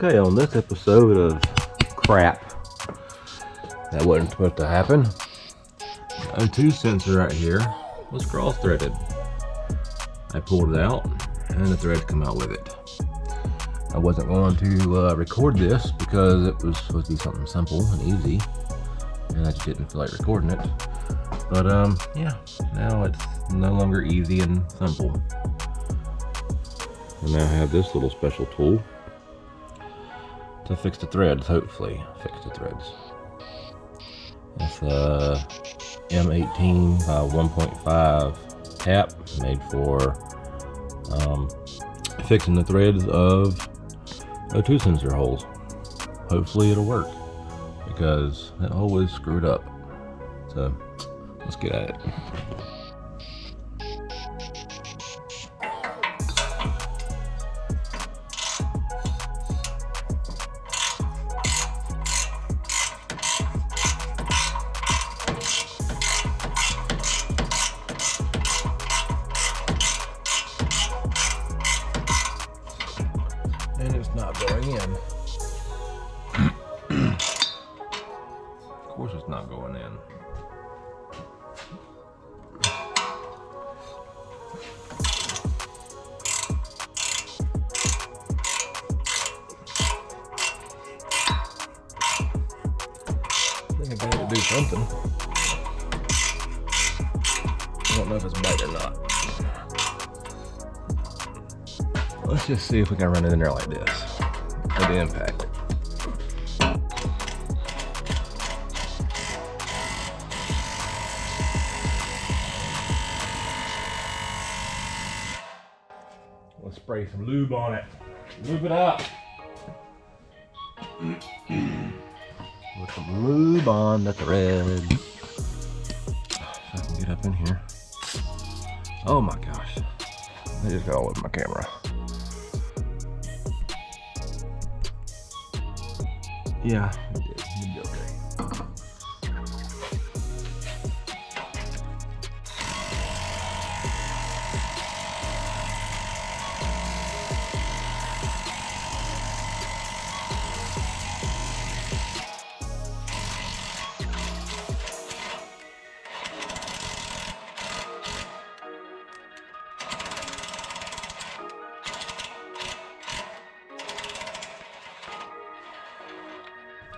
Okay, on this episode of crap that wasn't supposed to happen, the O2 sensor right here was cross-threaded. I pulled it out and the threads come out with it. I wasn't going to record this because it was supposed to be something simple and easy, and I just didn't feel like recording it. But yeah, now it's no longer easy and simple. And now I have this little special tool to fix the threads, hopefully fix the threads. It's a M18 by 1.5 tap made for fixing the threads of O2 sensor holes. Hopefully it'll work, because that hole was screwed up. So let's get at it. And it's not going in. Of course it's not going in. I think I got to do something. I don't know if it's right or not. Let's just see if we can run it in there like this. Maybe impact it. Let's spray some lube on it. Lube it up. Put some lube on the thread. If I can get up in here. Oh my gosh. I just got all over my camera. Yeah, it did. It'll be okay.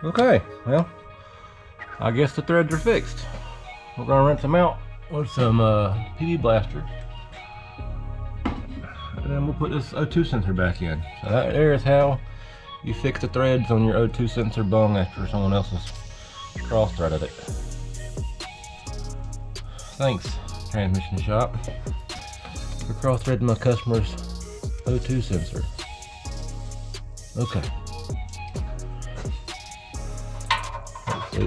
Okay, well, I guess the threads are fixed. We're gonna rinse them out with some PV Blaster, and then we'll put this O2 sensor back in. So that there is how you fix the threads on your O2 sensor bung after someone else has cross-threaded it. Thanks, transmission shop, for cross-threading my customer's O2 sensor. Okay.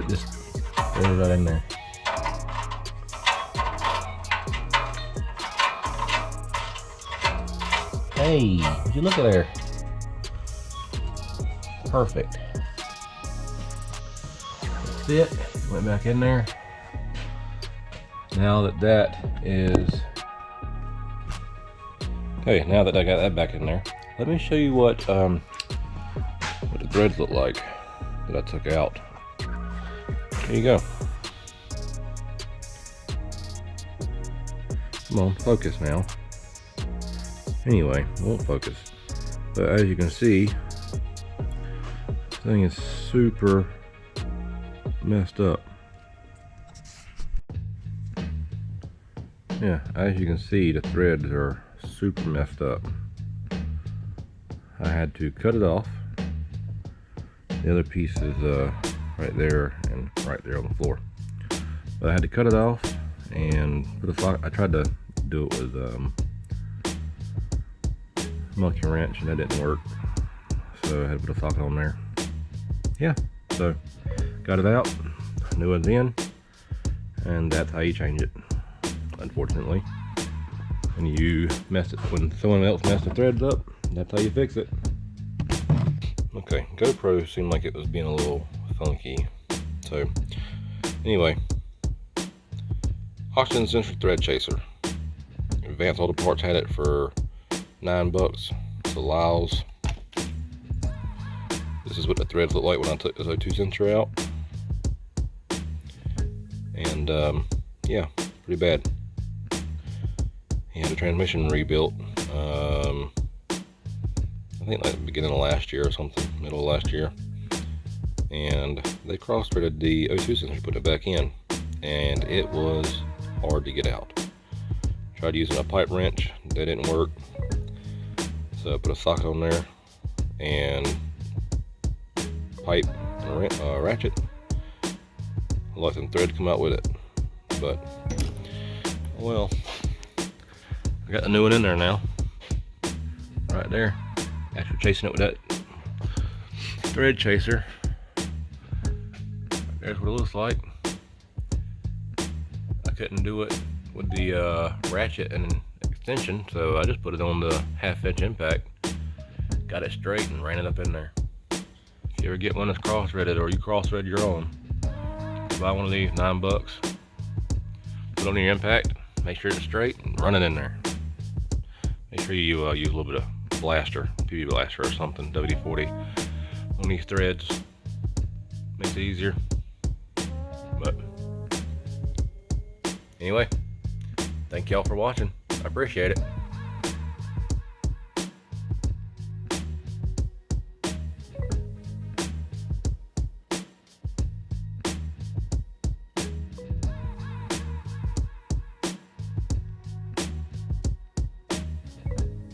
Just throw it right in there. Hey, would you look at there? Perfect. That's it. Went back in there. Now that is okay. Now that I got that back in there, let me show you what the threads look like that I took out. There you go. Come on, focus now. Anyway, it won't focus. But as you can see, this thing is super messed up. Yeah, as you can see, the threads are super messed up. I had to cut it off. The other piece is right there and right there on the floor. But I had to cut it off and put a socket. I tried to do it with monkey wrench and that didn't work, so I had to put a socket on there. Yeah, so got it out, new one's in, and that's how you change it, unfortunately. And you mess it when someone else messed the threads up, that's how you fix it. Okay, GoPro seemed like it was being a little funky. So anyway, oxygen sensor thread chaser. Advanced Auto Parts had it for $9. It allows is what the threads look like when I took the O2 sensor out. And yeah, pretty bad. He had a transmission rebuilt, I think like the beginning of last year or something, middle of last year. And they cross-threaded the O2 sensor, put it back in, and it was hard to get out. Tried using a pipe wrench, that didn't work. So I put a socket on there and pipe and ratchet. Let them thread come out with it. But well, I got the new one in there now. Right there. After chasing it with that thread chaser. There's what it looks like. I couldn't do it with the ratchet and extension, so I just put it on the 1/2 inch impact, got it straight and ran it up in there. If you ever get one that's cross-threaded, or you cross-thread your own, buy one of these, $9. Put it on your impact, make sure it's straight, and run it in there. Make sure you use a little bit of blaster, PV blaster or something, WD-40 on these threads. Makes it easier. But anyway, thank y'all for watching. I appreciate it.